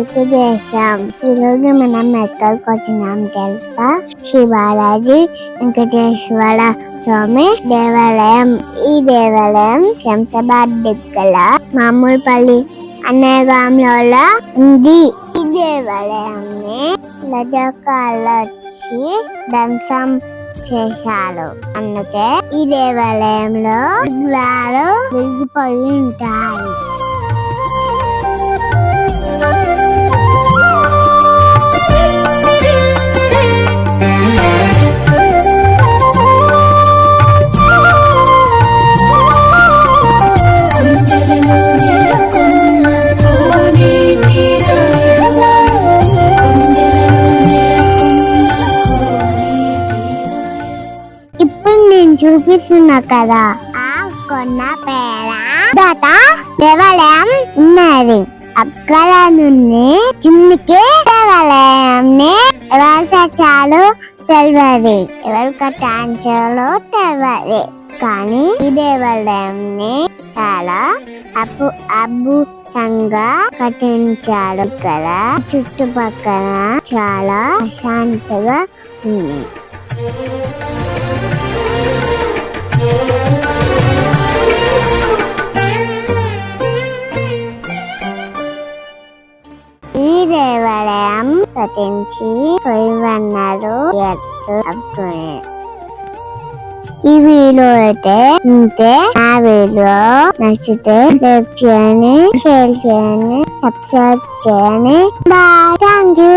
తనిఖీ చేశాం. ఈరోజు మనం ఎక్కడికి వచ్చినాం తెలుసా? శివాలజీ వెంకటేశ్వర స్వామి దేవాలయం. ఈ దేవాలయం శంషాబాద్ దగ్గర మామూలుపల్లి అనే గ్రామంలో ఉంది. ఈ దేవాలయాన్ని రజాకార్లు వచ్చి ధ్వంసం చేశారు. అందుకే ఈ దేవాలయంలో విగ్రహాలు విరిగిపోయి ఉంటాయి. ఇప్పుడు నేను చూపిస్తున్నా కదా, ఆ కొండ పేర దాట దేవాలయం ఉన్నది. అక్కడ నుండి కిందికి దేవాలయాన్ని ఎవరు కట్టాలో తెలియదు, ఎవరు కట్టించాలో తెలియదు. కానీ ఈ దేవాలయాన్ని చాలా అద్భుతంగా కట్టించాడు కదా. చుట్టుపక్కల చాలా ప్రశాంతంగా ఉంది. ఈ దేవాలయం కట్టించి 500 years అవుతుంది. ఈ వీడియో అయితే ఇంతే. నా వీడియో నచ్చితే లైక్ చేయండి, షేర్ చేయండి, సబ్స్క్రైబ్ చేయండి. Bye, thank you.